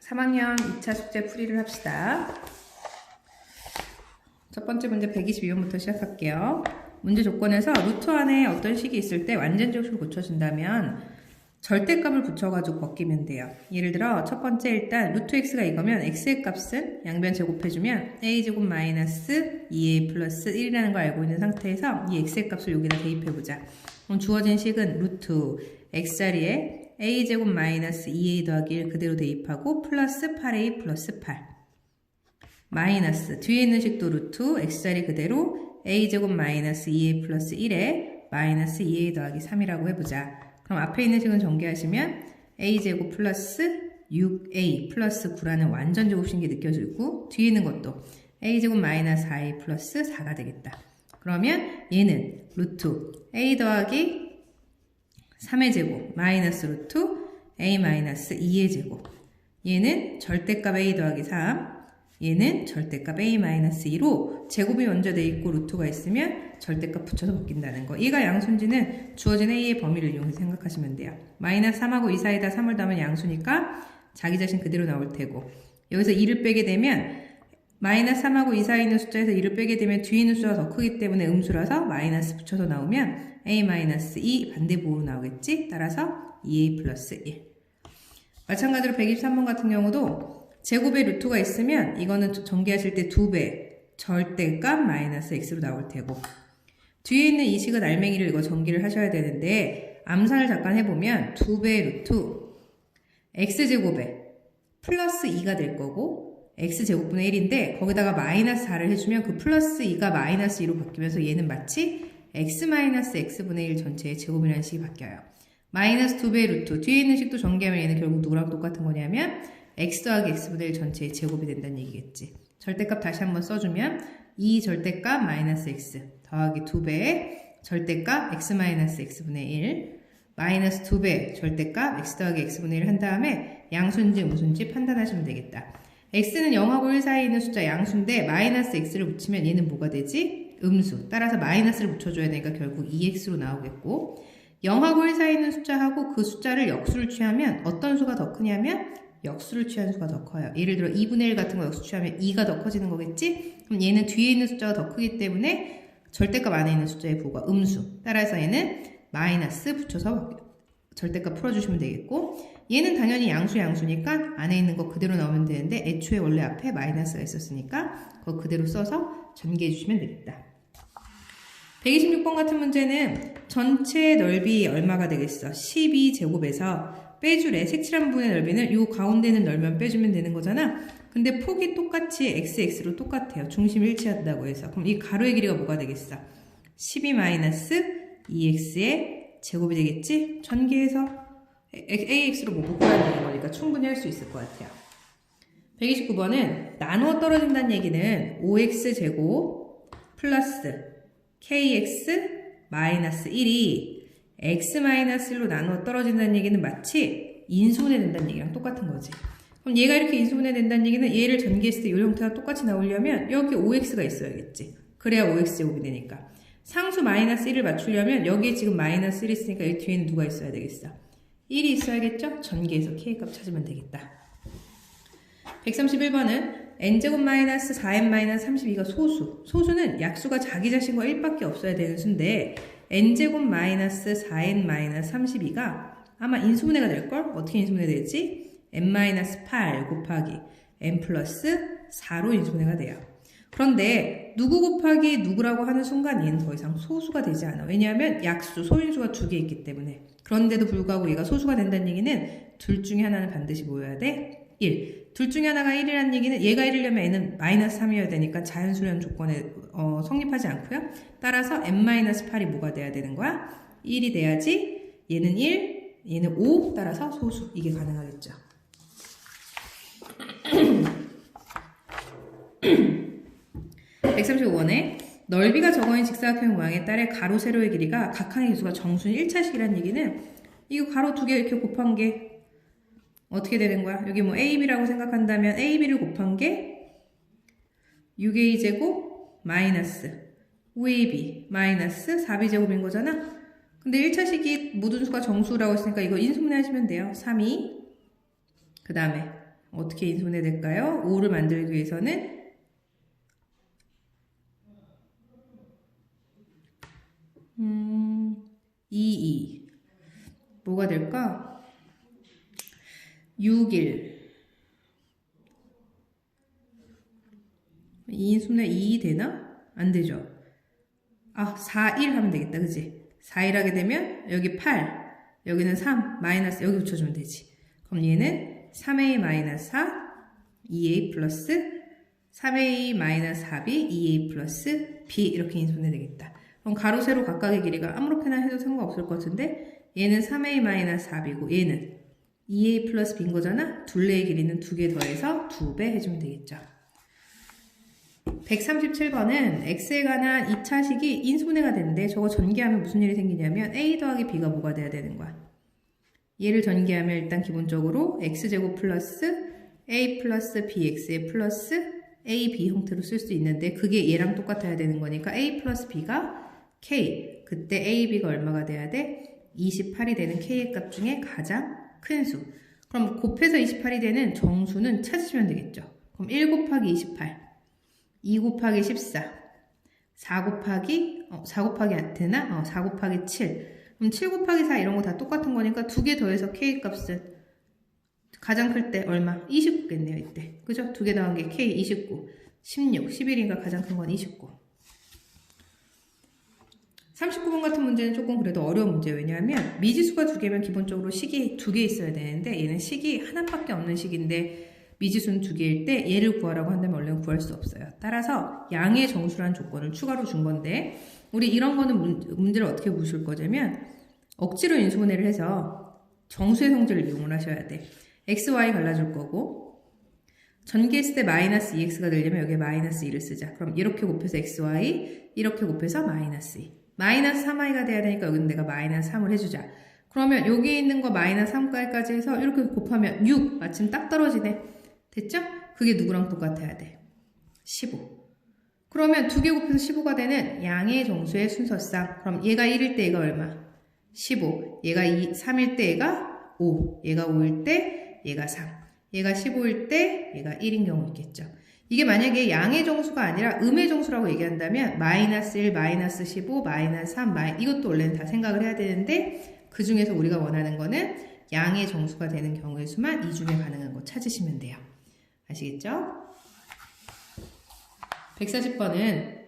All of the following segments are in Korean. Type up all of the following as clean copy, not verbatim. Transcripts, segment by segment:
3학년 2차 숙제 풀이를 합시다. 첫 번째 문제 122번부터 시작할게요. 문제 조건에서 루트 안에 어떤 식이 있을 때 완전적으로 고쳐준다면 절대값을 붙여가지고 벗기면 돼요. 예를 들어 첫 번째 일단 루트 x가 이거면 x의 값은 양변 제곱해주면 a제곱 마이너스 2a 플러스 1이라는 걸 알고 있는 상태에서 이 x의 값을 여기다 대입해보자. 그럼 주어진 식은 루트 x자리에 a제곱 마이너스 2a 더하기 1 그대로 대입하고 플러스 8a 플러스 8 마이너스 뒤에 있는 식도 루트 x자리 그대로 a제곱 마이너스 2a 플러스 1에 마이너스 2a 더하기 3이라고 해보자. 그럼 앞에 있는 식은 전개하시면 a제곱 플러스 6a 플러스 9라는 완전 제곱식이 느껴지고 뒤에 있는 것도 a제곱 마이너스 4a 플러스 4가 되겠다. 그러면 얘는 루트 a 더하기 3의 제곱 마이너스 루트 a 마이너스 2의 제곱 얘는 절대값 a 더하기 3 얘는 절대값 a 마이너스 2로 제곱이 먼저 돼 있고 루트가 있으면 절대값 붙여서 바뀐다는 거. 얘가 양수인지는 주어진 a의 범위를 이용해서 생각하시면 돼요. 마이너스 3하고 2 사이에다 3을 더하면 양수니까 자기 자신 그대로 나올 테고 여기서 2를 빼게 되면 마이너스 3하고 2 사이에 있는 숫자에서 2를 빼게 되면 뒤에 있는 숫자가 더 크기 때문에 음수라서 마이너스 붙여서 나오면 a 마이너스 2 반대부호로 나오겠지? 따라서 2a 플러스 1. 마찬가지로 123번 같은 경우도 제곱에 루트가 있으면 이거는 전개하실 때 2배 절대값 마이너스 x로 나올 테고 뒤에 있는 이 식은 알맹이를 이거 전개를 하셔야 되는데 암산을 잠깐 해보면 2배 루트 x제곱에 플러스 2가 될 거고 x제곱분의 1인데 거기다가 마이너스 4를 해주면 그 플러스 2가 마이너스 2로 바뀌면서 얘는 마치 x 마이너스 x분의 1 전체의 제곱이라는 식이 바뀌어요. 마이너스 2배 루트 뒤에 있는 식도 전개하면 얘는 결국 누구랑 똑같은 거냐면 x 더하기 x분의 1 전체의 제곱이 된다는 얘기겠지. 절대값 다시 한번 써주면 2 절대값 마이너스 x 더하기 2배의 절대값 x 마이너스 x분의 1 마이너스 2배 절대값 x 더하기 x분의 1 한 다음에 양수인지 무수인지 판단하시면 되겠다. x는 0하고 1 사이에 있는 숫자 양수인데 마이너스 x를 붙이면 얘는 뭐가 되지? 음수. 따라서 마이너스를 붙여줘야 되니까 결국 2x로 나오겠고 0하고 1 사이에 있는 숫자하고 그 숫자를 역수를 취하면 어떤 수가 더 크냐면 역수를 취한 수가 더 커요. 예를 들어 2분의 1 같은 거 역수 취하면 2가 더 커지는 거겠지? 그럼 얘는 뒤에 있는 숫자가 더 크기 때문에 절대값 안에 있는 숫자의 부호가 음수. 따라서 얘는 마이너스 붙여서 절대값 풀어주시면 되겠고 얘는 당연히 양수니까 안에 있는 거 그대로 나오면 되는데 애초에 원래 앞에 마이너스가 있었으니까 그거 그대로 써서 전개해 주시면 되겠다. 126번 같은 문제는 전체 넓이 얼마가 되겠어? 12제곱에서 빼주래. 색칠한 부분의 넓이는 이 가운데는 넓이만 빼주면 되는 거잖아. 근데 폭이 똑같이 xx로 똑같아요. 중심이 일치한다고 해서. 그럼 이 가로의 길이가 뭐가 되겠어? 12-2x의 제곱이 되겠지? 전개해서 ax로 뭐 묶어야 되는 거니까 충분히 할 수 있을 것 같아요. 129번은 나누어 떨어진다는 얘기는 5x제곱 플러스 kx 마이너스 1이 x 마이너스 1로 나누어 떨어진다는 얘기는 마치 인수분해 된다는 얘기랑 똑같은 거지. 그럼 얘가 이렇게 인수분해 된다는 얘기는 얘를 전개했을 때 이 형태가 똑같이 나오려면 여기 5x가 있어야겠지. 그래야 5x제곱이 되니까. 상수 마이너스 1을 맞추려면 여기에 지금 마이너스 1이 있으니까 여기 뒤에는 누가 있어야 되겠어? 1이 있어야겠죠? 전개해서 k값 찾으면 되겠다. 131번은 n제곱 마이너스 4n 마이너스 32가 소수. 소수는 약수가 자기 자신과 1밖에 없어야 되는 수인데 n제곱 마이너스 4n 마이너스 32가 아마 인수분해가 될걸? 어떻게 인수분해 되지? n 마이너스 8 곱하기 n 플러스 4로 인수분해가 돼요. 그런데 누구 곱하기 누구라고 하는 순간 얘는 더 이상 소수가 되지 않아. 왜냐하면 약수, 소인수가 두 개 있기 때문에. 그런데도 불구하고 얘가 소수가 된다는 얘기는 둘 중에 하나는 반드시 뭐여야 돼? 1. 둘 중에 하나가 1이라는 얘기는 얘가 1이려면 얘는 마이너스 3이어야 되니까 자연수련 조건에 성립하지 않고요. 따라서 n-8이 뭐가 돼야 되는 거야? 1이 돼야지 얘는 1, 얘는 5 따라서 소수. 이게 가능하겠죠. 135번에 넓이가 적어인 직사각형 모양에 따라 가로, 세로의 길이가 각 항의 개수가 정수는 1차식이라는 얘기는 이거 가로 두 개 이렇게 곱한 게 어떻게 되는 거야? 여기 뭐 AB라고 생각한다면 AB를 곱한 게 6A제곱 마이너스 5AB 마이너스 4B제곱인 거잖아? 근데 1차식이 모든 수가 정수라고 했으니까 이거 인수분해 하시면 돼요. 3, 2, 그 다음에 어떻게 인수분해 될까요? 5를 만들기 위해서는 2, 뭐가 될까? 6, 1. 2인수분해 2 되나? 안 되죠. 4, 1 하면 되겠다. 그치? 4, 1 하게 되면 여기 8, 여기는 3, 마이너스 여기 붙여주면 되지. 그럼 얘는 3a 마이너스 4, 2a 플러스 3a 마이너스 4b, 2a 플러스 b 이렇게 인수분해 되겠다. 그럼 가로, 세로 각각의 길이가 아무렇게나 해도 상관없을 것 같은데 얘는 3a 마이너스 4b고 얘는 2a 플러스 b인 거잖아. 둘레의 길이는 2개 더해서 2배 해주면 되겠죠. 137번은 x에 관한 2차식이 인수분해가 되는데 저거 전개하면 무슨 일이 생기냐면 a 더하기 b가 뭐가 돼야 되는 거야. 얘를 전개하면 일단 기본적으로 x제곱 플러스 a 플러스 bx에 플러스 ab 형태로 쓸 수 있는데 그게 얘랑 똑같아야 되는 거니까 a 플러스 b가 k, 그때 ab가 얼마가 돼야 돼? 28이 되는 k의 값 중에 가장 큰 수. 그럼 곱해서 28이 되는 정수는 찾으시면 되겠죠. 그럼 1 곱하기 28, 2 곱하기 14, 4 곱하기 되나? 4 곱하기 7. 그럼 7 곱하기 4 이런 거 다 똑같은 거니까 2개 더해서 k 값은 가장 클 때 얼마? 29겠네요, 이때. 그죠? 2개 더한 게 k 29, 16, 11이니까 가장 큰 건 29. 39번 같은 문제는 조금 그래도 어려운 문제예요. 왜냐하면 미지수가 2개면 기본적으로 식이 2개 있어야 되는데 얘는 식이 하나밖에 없는 식인데 미지수는 2개일 때 얘를 구하라고 한다면 원래는 구할 수 없어요. 따라서 양의 정수라는 조건을 추가로 준 건데 우리 이런 거는 문제를 어떻게 보실 거냐면 억지로 인수분해를 해서 정수의 성질을 이용을 하셔야 돼. x, y 갈라줄 거고 전개했을 때 마이너스 2x가 되려면 여기에 마이너스 2를 쓰자. 그럼 이렇게 곱해서 x, y, 이렇게 곱해서 마이너스 2. 마이너스 3i가 돼야 되니까 여기는 내가 마이너스 3을 해주자. 그러면 여기에 있는 거 마이너스 3까지 해서 이렇게 곱하면 6. 마침 딱 떨어지네. 됐죠? 그게 누구랑 똑같아야 돼? 15. 그러면 2개 곱해서 15가 되는 양의 정수의 순서상. 그럼 얘가 1일 때 얘가 얼마? 15. 얘가 3일 때 얘가 5. 얘가 5일 때 얘가 3. 얘가 15일 때 얘가 1인 경우 있겠죠. 이게 만약에 양의 정수가 아니라 음의 정수라고 얘기한다면 마이너스 1, 마이너스 15, 마이너스 3, 이것도 원래는 다 생각을 해야 되는데 그 중에서 우리가 원하는 거는 양의 정수가 되는 경우의 수만 이 중에 가능한 거 찾으시면 돼요. 아시겠죠? 140번은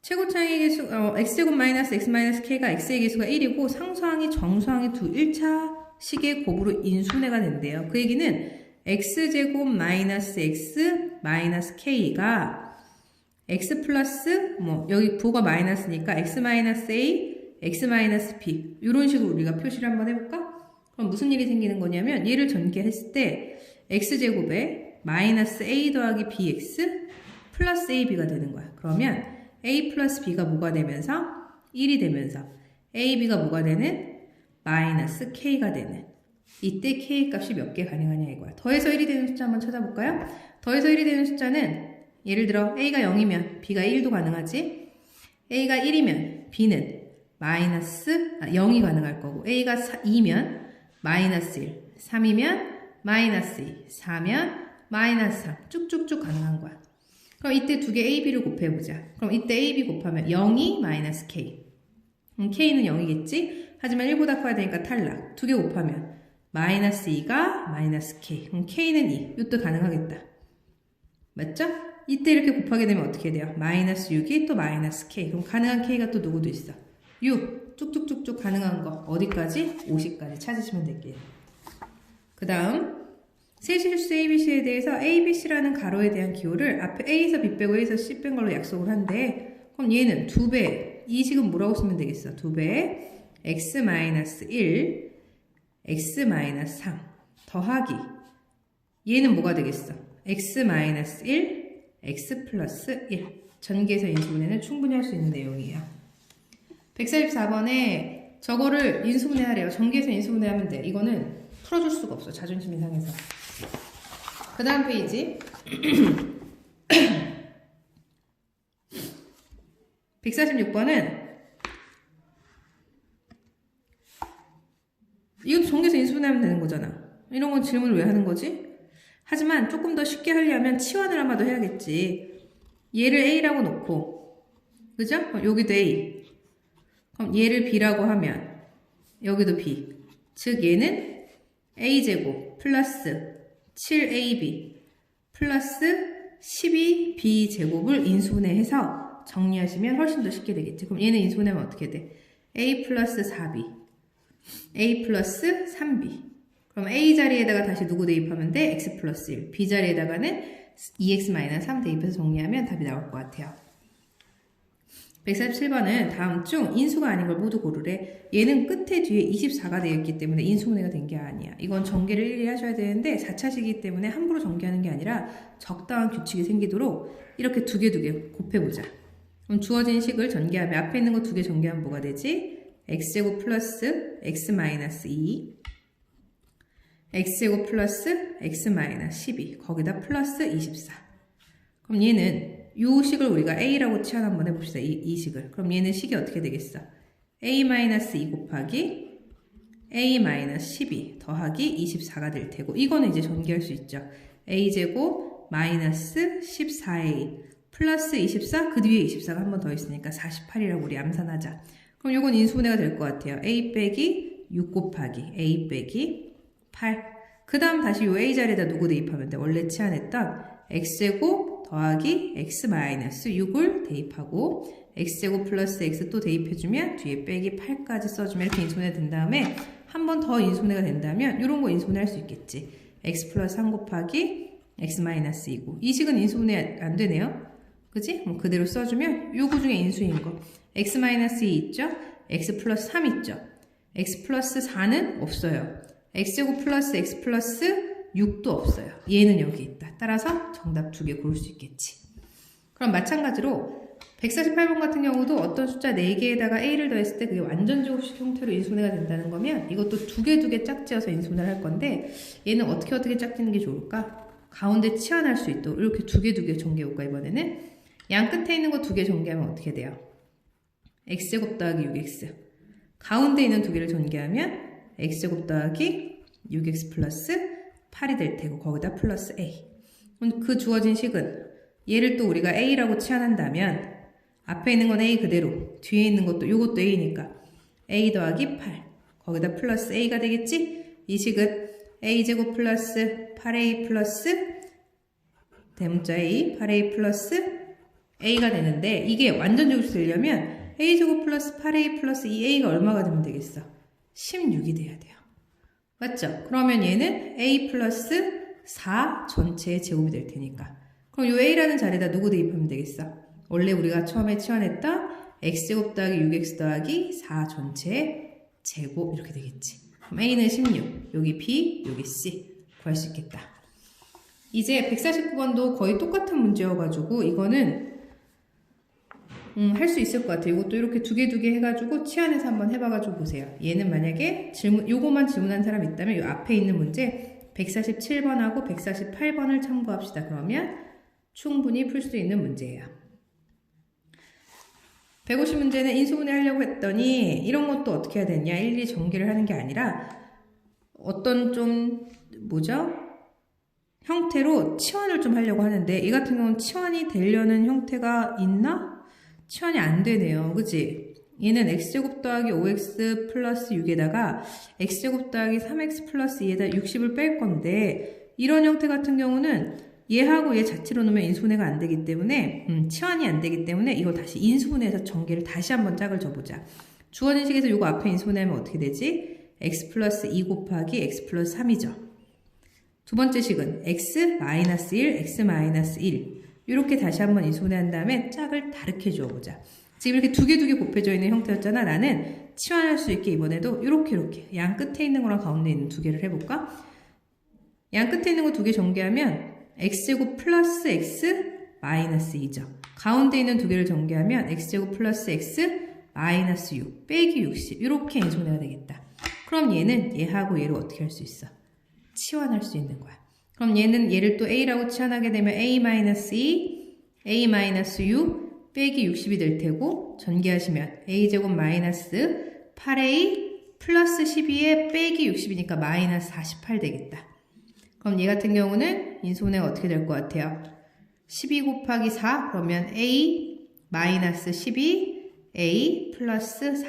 최고차의 개수 x제곱 마이너스 x 마이너스 k가 x의 개수가 1이고 상수항이 정수항이 1차 식의 곱으로 인수분해가 된대요. 그 얘기는 x제곱 마이너스 x 마이너스 k가 x 플러스 여기 부호가 마이너스니까 x 마이너스 a, x 마이너스 b 이런 식으로 우리가 표시를 한번 해볼까? 그럼 무슨 일이 생기는 거냐면 얘를 전개했을 때 x제곱에 마이너스 a 더하기 bx 플러스 ab가 되는 거야. 그러면 a 플러스 b가 뭐가 되면서 1이 되면서 ab가 뭐가 되는 마이너스 k가 되는 이때 k 값이 몇 개 가능하냐 이거야. 더해서 1이 되는 숫자 한번 찾아볼까요? 더해서 1이 되는 숫자는 예를 들어 a가 0이면 b가 1도 가능하지. a가 1이면 b는 마이너스 0이 가능할 거고 a가 2면 마이너스 1, 3이면 마이너스 2, 4면 마이너스 3 쭉쭉쭉 가능한 거야. 그럼 이때 두 개 ab를 곱해보자. 그럼 이때 ab 곱하면 0이 마이너스 k. k는 0이겠지? 하지만 1보다 커야 되니까 탈락. 두 개 곱하면 마이너스 2가 마이너스 k. 그럼 k는 2. 이것도 가능하겠다. 맞죠? 이때 이렇게 곱하게 되면 어떻게 돼요? 마이너스 6이 또 마이너스 k. 그럼 가능한 k가 또 누구도 있어? 6. 쭉쭉쭉쭉 가능한 거. 어디까지? 50까지 찾으시면 될게요. 그 다음 세실수 ABC에 대해서 ABC라는 가로에 대한 기호를 앞에 A에서 B 빼고 A에서 C 뺀 걸로 약속을 한대. 그럼 얘는 2배. 이 식은 뭐라고 쓰면 되겠어? 2배 x-1 x-3 더하기 얘는 뭐가 되겠어? x-1 x 플러스 1 전개해서 인수분해는 충분히 할 수 있는 내용이에요. 144번에 저거를 인수분해하래요. 전개해서 인수분해하면 돼. 이거는 풀어줄 수가 없어. 자존심이 상해서. 그 다음 페이지 146번은 이것도 전개해서 인수분해하면 되는 거잖아. 이런 건 질문을 왜 하는 거지? 하지만 조금 더 쉽게 하려면 치환을 아마도 해야겠지. 얘를 A라고 놓고, 그죠? 여기도 A. 그럼 얘를 B라고 하면 여기도 B. 즉 얘는 A제곱 플러스 7AB 플러스 12B제곱을 인수분해해서 정리하시면 훨씬 더 쉽게 되겠지. 그럼 얘는 인수분해하면 어떻게 돼? A 플러스 4B A 플러스 3B. 그럼 A 자리에다가 다시 누구 대입하면 돼? X 플러스 1. B 자리에다가는 2X-3 대입해서 정리하면 답이 나올 것 같아요. 147번은 다음 중 인수가 아닌 걸 모두 고르래. 얘는 끝에 뒤에 24가 되어 있기 때문에 인수분해가 된 게 아니야. 이건 전개를 일일이 하셔야 되는데 4차식이기 때문에 함부로 전개하는 게 아니라 적당한 규칙이 생기도록 이렇게 두 개 곱해보자. 그럼 주어진 식을 전개하면 앞에 있는 거 두 개 전개하면 뭐가 되지? x제곱 플러스 x 마이너스 2 x제곱 플러스 x 마이너스 12 거기다 플러스 24. 그럼 얘는 이 식을 우리가 a라고 치환 한번 해봅시다. 이 식을. 그럼 얘는 식이 어떻게 되겠어? a 마이너스 2 곱하기 a 마이너스 12 더하기 24가 될 테고 이거는 이제 전개할 수 있죠. a제곱 마이너스 14a 플러스 24 그 뒤에 24가 한 번 더 있으니까 48이라고 우리 암산하자. 그럼 요건 인수분해가 될 것 같아요. a 빼기 6 곱하기 a 빼기 8. 그 다음 다시 요 a 자리에다 누구 대입하면 돼? 원래 치환했던 x제곱 더하기 x 마이너스 6을 대입하고 x제곱 플러스 x 또 대입해주면 뒤에 빼기 8까지 써주면 이렇게 인수분해가 된 다음에 한 번 더 인수분해가 된다면 이런 거 인수분해 할 수 있겠지. x 플러스 3 곱하기 x 마이너스 2고 이 식은 인수분해 안 되네요. 그지? 그대로 써주면 요거 중에 인수인 거 x 마이너스 2 있죠? x 플러스 3 있죠? x 플러스 4는 없어요. x제곱 플러스 x 플러스 6도 없어요. 얘는 여기 있다. 따라서 정답 두 개 고를 수 있겠지. 그럼 마찬가지로 148번 같은 경우도 어떤 숫자 4개에다가 a를 더했을 때 그게 완전 제곱식 형태로 인수분해가 된다는 거면 이것도 두 개 짝지어서 인수분해를 할 건데 얘는 어떻게 짝지는 게 좋을까? 가운데 치환할 수 있도록 이렇게 두 개 전개해볼까 이번에는? 양 끝에 있는 거 두 개 전개하면 어떻게 돼요? x제곱 더하기 6x 가운데 있는 두 개를 전개하면 x제곱 더하기 6x 플러스 8이 될 테고 거기다 플러스 a. 그 주어진 식은 얘를 또 우리가 a라고 치환한다면 앞에 있는 건 a 그대로 뒤에 있는 것도 요것도 a니까 a 더하기 8 거기다 플러스 a가 되겠지? 이 식은 a제곱 플러스 8a 플러스 대문자 a 8a 플러스 a가 되는데 이게 완전 제곱이 되려면 a제곱 플러스 8a 플러스 2a가 얼마가 되면 되겠어? 16이 돼야 돼요. 맞죠? 그러면 얘는 a 플러스 4 전체의 제곱이 될 테니까. 그럼 요 a라는 자리에다 누구 대입하면 되겠어? 원래 우리가 처음에 치환했던 x제곱 더하기 6x 더하기 4 전체의 제곱 이렇게 되겠지. 그럼 a는 16, 여기 b, 여기 c 구할 수 있겠다. 이제 149번도 거의 똑같은 문제여가지고 이거는 할 수 있을 것 같아요. 이것도 이렇게 두 개 해가지고 치환해서 한번 해봐가지고 보세요. 얘는 만약에 요거만 질문한 사람 있다면 이 앞에 있는 문제 147번하고 148번을 참고합시다. 그러면 충분히 풀 수 있는 문제예요. 150문제는 인수분해 하려고 했더니 이런 것도 어떻게 해야 되냐 일일이 전개를 하는 게 아니라 어떤 좀 형태로 치환을 좀 하려고 하는데 이 같은 경우는 치환이 되려는 형태가 있나? 치환이 안 되네요. 그치? 얘는 x제곱 더하기 5x 플러스 6에다가 x제곱 더하기 3x 플러스 2에다 60을 뺄 건데 이런 형태 같은 경우는 얘하고 얘 자체로 놓으면 인수분해가 안 되기 때문에 치환이 안 되기 때문에 이거 다시 인수분해해서 전개를 다시 한번 짝을 줘보자. 주어진 식에서 이거 앞에 인수분해하면 어떻게 되지? x 플러스 2 곱하기 x 플러스 3이죠. 두 번째 식은 x 마이너스 1, x 마이너스 1 이렇게 다시 한번 인수분해한 다음에 짝을 다르게 주어보자. 지금 이렇게 두 개 곱해져 있는 형태였잖아. 나는 치환할 수 있게 이번에도 이렇게 양 끝에 있는 거랑 가운데 있는 두 개를 해볼까? 양 끝에 있는 거 두 개 전개하면 x제곱 플러스 x 마이너스 2죠. 가운데 있는 두 개를 전개하면 x제곱 플러스 x 마이너스 6 빼기 60 이렇게 인수분해가 되겠다. 그럼 얘는 얘하고 얘를 어떻게 할 수 있어? 치환할 수 있는 거야. 그럼 얘를 또 a라고 치환하게 되면 a-2, a-6 빼기 60이 될 테고 전개하시면 a제곱 마이너스 8a 플러스 12에 빼기 60이니까 마이너스 48 되겠다. 그럼 얘 같은 경우는 인수분해가 어떻게 될 것 같아요? 12 곱하기 4 그러면 a 마이너스 12 a 플러스 4.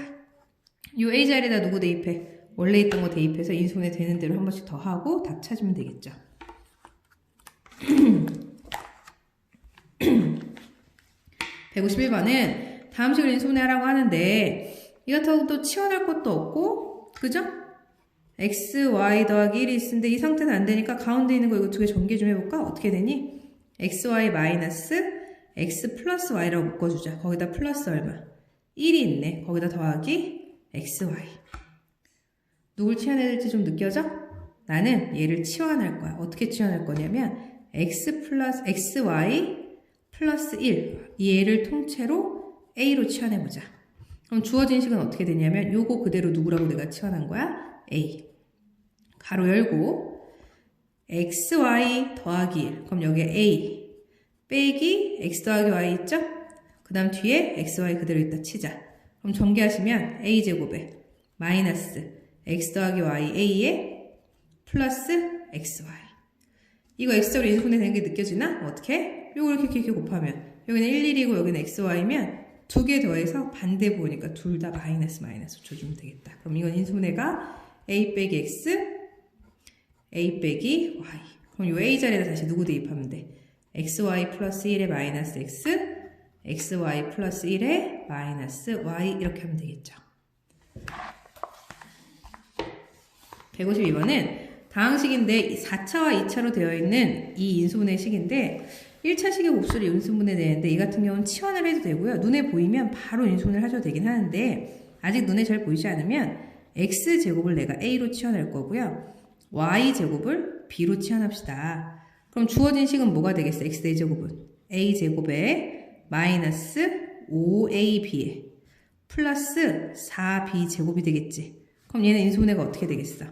요 a 자리에다 누구 대입해? 원래 있던 거 대입해서 인수분해 되는 대로 한 번씩 더 하고 답 찾으면 되겠죠. 151번은 다음 식을 인수분해하라고 하는데 이 같은 경우도 치환할 것도 없고 그죠? x, y 더하기 1이 있는데 이 상태는 안 되니까 가운데 있는 거 이거 두 개 전개 좀 해볼까? 어떻게 되니? x, y 마이너스 x 플러스 y라고 묶어주자. 거기다 플러스 얼마? 1이 있네. 거기다 더하기 x, y. 누굴 치환해야 될지 좀 느껴져? 나는 얘를 치환할 거야. 어떻게 치환할 거냐면 x 플러스 x, y 플러스 1 얘를 통째로 a로 치환해보자. 그럼 주어진 식은 어떻게 되냐면 요거 그대로 누구라고 내가 치환한 거야? a. 가로 열고 xy 더하기 1. 그럼 여기에 a 빼기 x 더하기 y 있죠? 그 다음 뒤에 xy 그대로 있다 치자. 그럼 전개하시면 a제곱에 마이너스 x 더하기 y a에 플러스 xy. 이거 x제곱으로 인수분해 되는 게 느껴지나? 어떻게? 요거 이렇게 곱하면 여기는 1, 1이고 여기는 xy면 두 개 더해서 반대 부호니까 둘 다 마이너스 줘주면 되겠다. 그럼 이건 인수분해가 a 빼기 x, a 빼기 y. 그럼 요 a 자리에다 다시 누구 대입하면 돼? xy 플러스 1에 마이너스 x, xy 플러스 1에 마이너스 y 이렇게 하면 되겠죠. 152번은 다항식인데 4차와 2차로 되어 있는 이 인수분해 식인데 1차 식의 곱수를 인수분해 되는데 이 같은 경우는 치환을 해도 되고요. 눈에 보이면 바로 인수분해를 하셔도 되긴 하는데 아직 눈에 잘 보이지 않으면 x제곱을 내가 a로 치환할 거고요. y제곱을 b로 치환합시다. 그럼 주어진 식은 뭐가 되겠어? x제곱은 a제곱에 마이너스 5ab에 플러스 4b제곱이 되겠지. 그럼 얘는 인수분해가 어떻게 되겠어?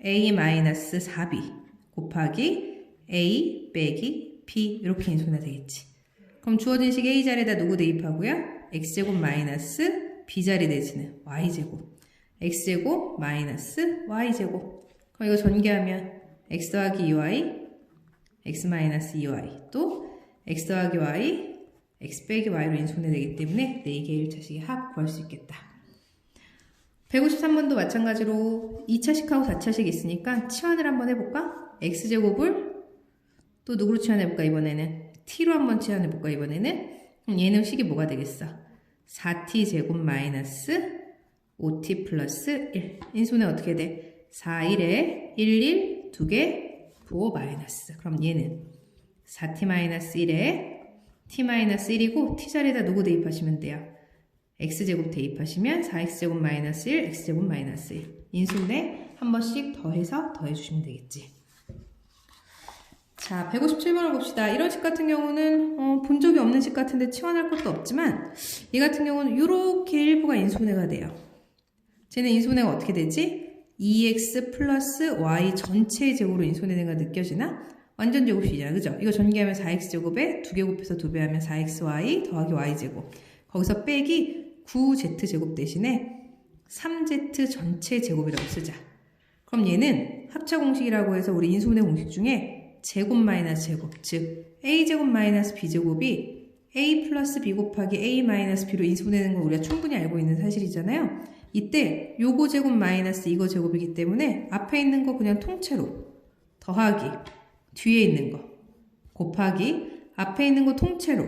a 마이너스 4b 곱하기 a 빼기 b 이렇게 인수분해 되겠지. 그럼 주어진 식 a 자리에다 누구 대입하고요? x제곱 마이너스 b 자리 내지는 y제곱 x제곱 마이너스 y제곱. 그럼 이거 전개하면 x 더하기 2y x 마이너스 2y 또 x 더하기 y x 빼기 y로 인수분해 되기 때문에 4개의 1차식의 합 구할 수 있겠다. 153번도 마찬가지로 2차식하고 4차식이 있으니까 치환을 한번 해볼까? x제곱을 또 누구로 치환해볼까 이번에는? t로 한번 치환해볼까 이번에는? 그럼 얘는 식이 뭐가 되겠어? 4t 제곱 마이너스 5t 플러스 1. 인수분해 어떻게 돼? 4, 1에 1, 1, 2개, 9, 마이너스. 그럼 얘는 4t 마이너스 1에 t 마이너스 1이고 t 자리에다 누구 대입하시면 돼요? x제곱 대입하시면 4x제곱 마이너스 1, x제곱 마이너스 1. 인수분해 한 번씩 더해서 더해주시면 되겠지. 자, 157번을 봅시다. 이런 식 같은 경우는 본 적이 없는 식 같은데 치환할 것도 없지만 이 같은 경우는 이렇게 일부가 인수분해가 돼요. 쟤는 인수분해가 어떻게 되지? 2x 플러스 y 전체 제곱으로 인수분해가 느껴지나? 완전 제곱식이잖아. 그죠? 이거 전개하면 4x제곱에 2개 곱해서 2배하면 4xy 더하기 y제곱. 거기서 빼기 9z제곱 대신에 3z 전체 제곱이라고 쓰자. 그럼 얘는 합차 공식이라고 해서 우리 인수분해 공식 중에 제곱 마이너스 제곱, 즉 a제곱 마이너스 b제곱이 a 플러스 b 곱하기 a 마이너스 b로 인수분해되는 건 우리가 충분히 알고 있는 사실이잖아요. 이때 요거 제곱 마이너스 이거 제곱이기 때문에 앞에 있는 거 그냥 통째로 더하기 뒤에 있는 거 곱하기 앞에 있는 거 통째로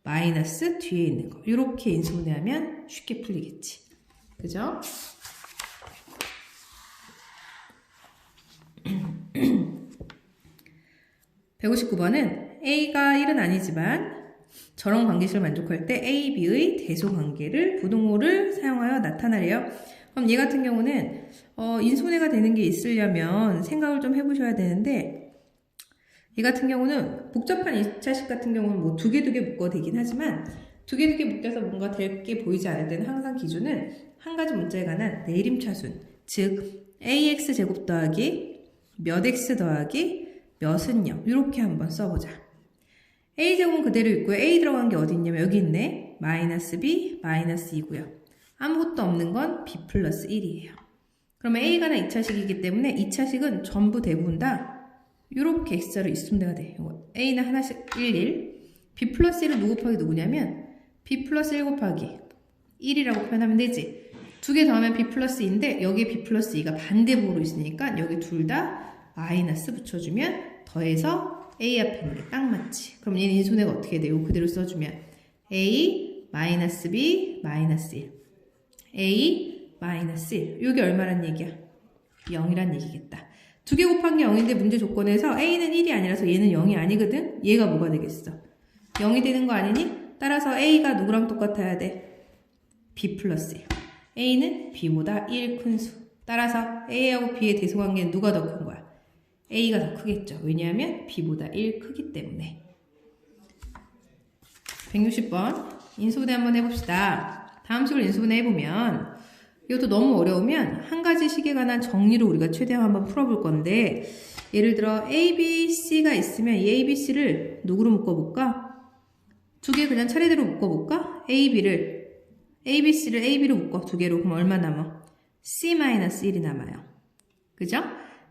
마이너스 뒤에 있는 거 이렇게 인수분해하면 쉽게 풀리겠지. 그죠? (159번은) A가 1은 아니지만 저런 관계식을 만족할 때 A, B의 대소관계를 부등호를 사용하여 나타나래요. 그럼 얘 같은 경우는 인수분해가 되는 게 있으려면 생각을 좀 해보셔야 되는데 이 같은 경우는 복잡한 2차식 같은 경우는 뭐 두 개 묶어도 되긴 하지만 두 개 묶여서 뭔가 될 게 보이지 않을 때는 항상 기준은 한 가지 문자에 관한 내림차순, 즉 ax 제곱 더하기 몇 x 더하기 몇은 0 이렇게 한번 써보자. a제곱은 그대로 있고요. a 들어간 게 어디 있냐면 여기 있네. 마이너스 b 마이너스 2고요. 아무것도 없는 건 b 플러스 1이에요. 그러면 a가 나 2차식이기 때문에 2차식은 전부 대부분 다 요렇게 x자로 있음대가 돼. 요거 a는 하나씩 1, 1. b 플러스 1은 누구 곱하기 누구냐면 b 플러스 1 곱하기 1이라고 표현하면 되지. 두 개 더하면 b 플러스 2인데 여기에 b 플러스 2가 반대복으로 있으니까 여기 둘 다 마이너스 붙여주면 더해서 a 앞에 있는 게 딱 맞지. 그럼 얘는 인수분해가 어떻게 돼요? 그대로 써주면 a 마이너스 b 마이너스 1 a 마이너스 1 이게 얼마란 얘기야? 0이란 얘기겠다. 두 개 곱한 게 0인데 문제 조건에서 a는 1이 아니라서 얘는 0이 아니거든? 얘가 뭐가 되겠어? 0이 되는 거 아니니? 따라서 a가 누구랑 똑같아야 돼? b 플러스 1. a는 b보다 1 큰 수. 따라서 a하고 b의 대소관계는 누가 더 큰 거야? a가 더 크겠죠. 왜냐하면 b보다 1 크기 때문에. 160번 인수분해 한번 해봅시다. 다음 식을 인수분해 해보면 이것도 너무 어려우면 한 가지 식에 관한 정리로 우리가 최대한 한번 풀어볼 건데 예를 들어 A, B, C가 있으면 이 A, B, C를 누구로 묶어볼까? 두 개 그냥 차례대로 묶어볼까? A, B, C를 A, B로 묶어 두 개로. 그럼 얼마 남아? C-1이 남아요. 그죠?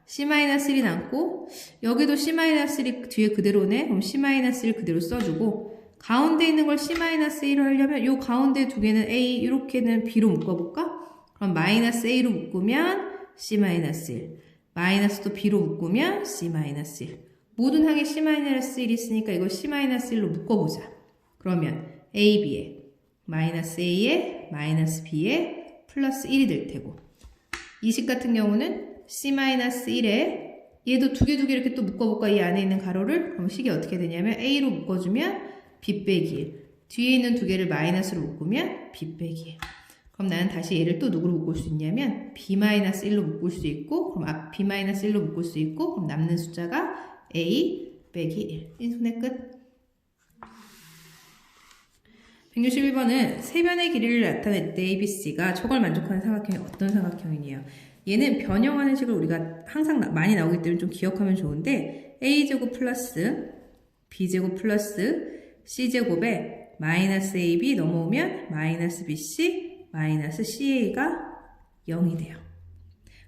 C-1이 남고 여기도 C-1이 뒤에 그대로네. 그럼 C-1 그대로 써주고 가운데 있는 걸 C-1을 하려면 요 가운데 두 개는 A 이렇게는 B로 묶어볼까? 그럼 마이너스 A로 묶으면 C-1 마이너스도 B로 묶으면 C-1 모든 항에 C-1이 있으니까 이걸 C-1로 묶어보자. 그러면 A, B에 마이너스 A에 마이너스 B에 플러스 1이 될 테고 이 식 같은 경우는 C-1에 얘도 두 개 이렇게 또 묶어볼까? 이 안에 있는 가로를. 그럼 식이 어떻게 되냐면 A로 묶어주면 B 빼기 1 뒤에 있는 두 개를 마이너스로 묶으면 B 빼기 1 그럼 나는 다시 얘를 또 누구로 묶을 수 있냐면 B-1로 묶을 수 있고 그럼 B-1로 묶을 수 있고 그럼 남는 숫자가 A 빼기 1 인수분해 끝. 161번은 세변의 길이를 나타낼 때 ABC가 저걸 만족하는 삼각형이 어떤 삼각형이에요? 얘는 변형하는 식을 우리가 항상 많이 나오기 때문에 좀 기억하면 좋은데 A제곱 플러스 B제곱 플러스 C제곱에 마이너스 AB 넘어오면 마이너스 BC 마이너스 CA가 0이 돼요.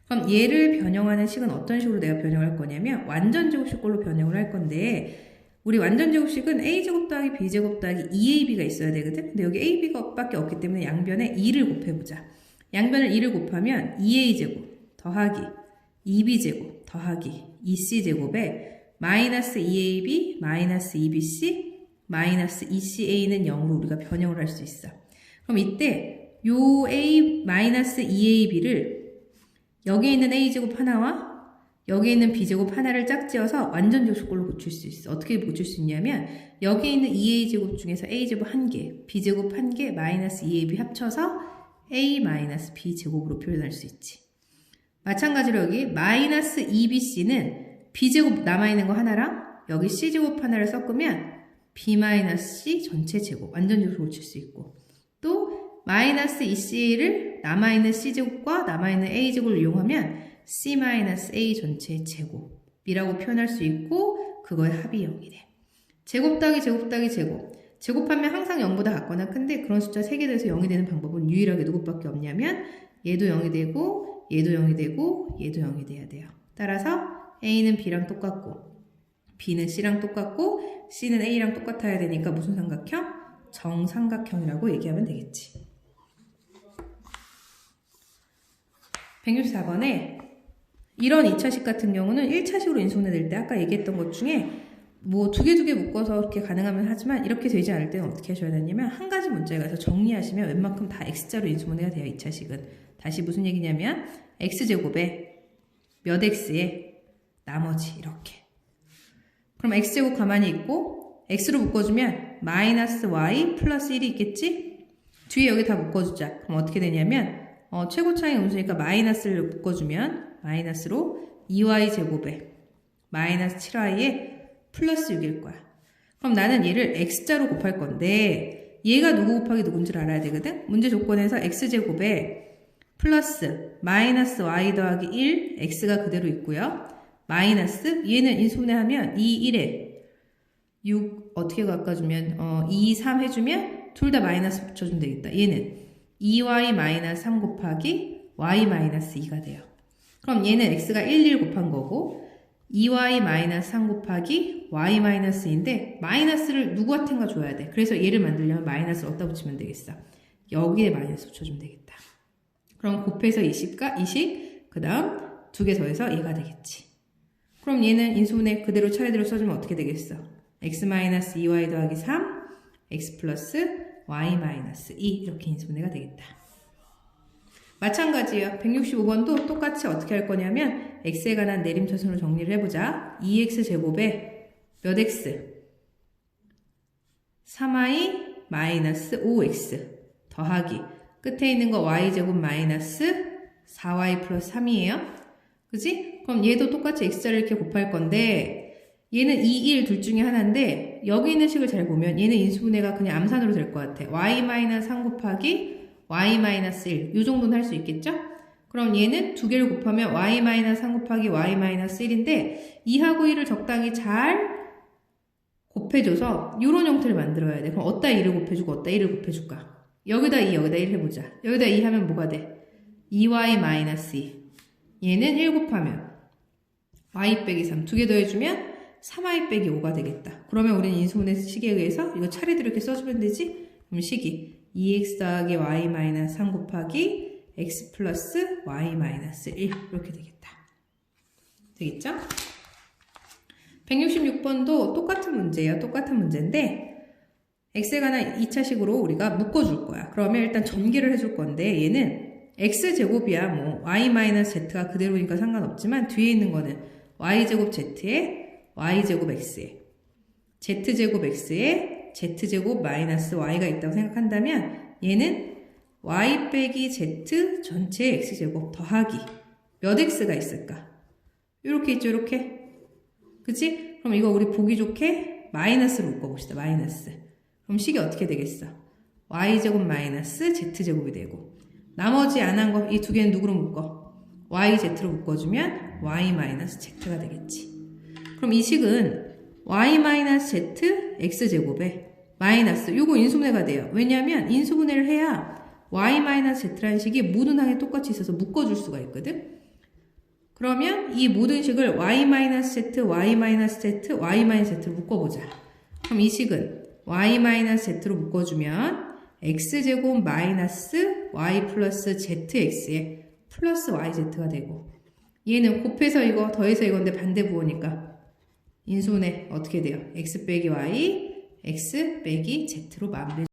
그럼 얘를 변형하는 식은 어떤 식으로 내가 변형할 거냐면 완전 제곱식꼴로 변형을 할 건데 우리 완전 제곱식은 A제곱 더하기 B제곱 더하기 2AB가 있어야 되거든. 근데 여기 AB가 밖에 없기 때문에 양변에 2를 곱해보자. 양변을 2를 곱하면 2A제곱 더하기 2B제곱 더하기 2C제곱에 마이너스 2AB 마이너스 2BC 마이너스 2CA는 0으로 우리가 변형을 할 수 있어. 그럼 이때 요 A 마이너스 2AB를 여기에 있는 A제곱 하나와 여기에 있는 B제곱 하나를 짝지어서 완전 제곱식꼴로 고칠 수 있어. 어떻게 고칠 수 있냐면 여기에 있는 2A제곱 중에서 A제곱 1개, B제곱 1개, 마이너스 2AB 합쳐서 A 마이너스 B제곱으로 표현할 수 있지. 마찬가지로 여기 마이너스 2BC는 B제곱 남아있는 거 하나랑 여기 C제곱 하나를 섞으면 B 마이너스 C 전체 제곱, 완전 제곱으로 고칠 수 있고 또 마이너스 2CA를 남아있는 C제곱과 남아있는 A제곱을 이용하면 C-A 전체 제곱이라고 표현할 수 있고 그거의 합이 0이 돼. 제곱 더하기 제곱 더하기 제곱. 제곱하면 항상 0보다 같거나 큰데 그런 숫자 3개 더해서 0이 되는 방법은 유일하게 누구밖에 없냐면 얘도 0이 되고 얘도 0이 되고 얘도 0이 돼야 돼요. 따라서 A는 B랑 똑같고 B는 C랑 똑같고 C는 A랑 똑같아야 되니까 무슨 삼각형? 정삼각형이라고 얘기하면 되겠지. 164번에 이런 2차식 같은 경우는 1차식으로 인수분해 될 때 아까 얘기했던 것 중에 뭐 두 개 묶어서 이렇게 가능하면 하지만 이렇게 되지 않을 때는 어떻게 하셔야 되냐면 한 가지 문제에 가서 정리하시면 웬만큼 다 X자로 인수분해가 돼요. 2차식은. 다시 무슨 얘기냐면 X제곱에 몇 X에 나머지 이렇게. 그럼 X제곱 가만히 있고 X로 묶어주면 마이너스 Y 플러스 1이 있겠지? 뒤에 여기 다 묶어주자. 그럼 어떻게 되냐면 최고차의 음수니까 마이너스를 묶어주면 마이너스로 2y제곱에 마이너스 7y에 플러스 6일 거야. 그럼 나는 얘를 x자로 곱할 건데 얘가 누구 곱하기 누군지를 알아야 되거든. 문제 조건에서 x제곱에 플러스 마이너스 y 더하기 1 x가 그대로 있고요. 마이너스 얘는 인수분해하면 2, 1에 6 어떻게 바꿔주면 2, 3 해주면 둘 다 마이너스 붙여주면 되겠다. 얘는 2y 마이너스 3 곱하기 y 마이너스 2가 돼요. 그럼 얘는 x가 1, 1 곱한 거고 2y-3 곱하기 y-2인데 마이너스를 누구한테인가 줘야 돼. 그래서 얘를 만들려면 마이너스를 어디다 붙이면 되겠어? 여기에 마이너스 붙여주면 되겠다. 그럼 곱해서 20과 20, 그 다음 2개 더해서 얘가 되겠지. 그럼 얘는 인수분해 그대로 차례대로 써주면 어떻게 되겠어? x-2y 더하기 3, x 플러스 y-2 이렇게 인수분해가 되겠다. 마찬가지예요. 165번도 똑같이 어떻게 할 거냐면 x에 관한 내림차순으로 정리를 해보자. 2x제곱에 몇 x? 3y 마이너스 5x 더하기 끝에 있는 거 y제곱 마이너스 4y 플러스 3이에요. 그지? 그럼 얘도 똑같이 x자를 이렇게 곱할 건데 얘는 2, 1 둘 중에 하나인데 여기 있는 식을 잘 보면 얘는 인수분해가 그냥 암산으로 될 것 같아. y-3 곱하기 y-1 이 정도는 할 수 있겠죠? 그럼 얘는 두 개를 곱하면 y-3 곱하기 y-1인데 2하고 1을 적당히 잘 곱해줘서 이런 형태를 만들어야 돼. 그럼 어디다 2를 곱해주고 어디다 1을 곱해줄까? 여기다 2, 여기다 1 해보자. 여기다 2 하면 뭐가 돼? 2y-2 얘는 1 곱하면 y 빼기 3 두 개 더해주면 3y 빼기 5가 되겠다. 그러면 우리는 인수분해 식에 의해서 이거 차례대로 이렇게 써주면 되지? 그럼 식이 2x 더하기 y-3 곱하기 x 플러스 y-1 이렇게 되겠다. 되겠죠? 166번도 똑같은 문제예요. 똑같은 문제인데 x에 관한 2차식으로 우리가 묶어줄 거야. 그러면 일단 전개를 해줄 건데 얘는 x제곱이야. 뭐 y-z가 그대로니까 상관없지만 뒤에 있는 거는 y제곱 z에 y제곱 x에 z제곱 x에 z제곱 마이너스 y가 있다고 생각한다면 얘는 y 빼기 z 전체 x제곱 더하기 몇 x가 있을까? 이렇게 있죠. 이렇게. 그치? 그럼 이거 우리 보기 좋게 마이너스로 묶어봅시다. 마이너스. 그럼 식이 어떻게 되겠어? y제곱 마이너스 z제곱이 되고 나머지 안 한 거 이 두 개는 누구로 묶어? yz로 묶어주면 y-z가 되겠지. 그럼 이 식은 y-z x제곱에 마이너스 요거 인수분해가 돼요. 왜냐하면 인수분해를 해야 y-z라는 식이 모든 항에 똑같이 있어서 묶어줄 수가 있거든. 그러면 이 모든 식을 y-z, y-z, y-z로 묶어보자. 그럼 이 식은 y-z로 묶어주면 x제곱 마이너스 y 플러스 zx에 플러스 yz가 되고 얘는 곱해서 이거 더해서 이건데 반대 부호니까 인수분해 어떻게 돼요? x 빼기 y, x 빼기 z로 마무리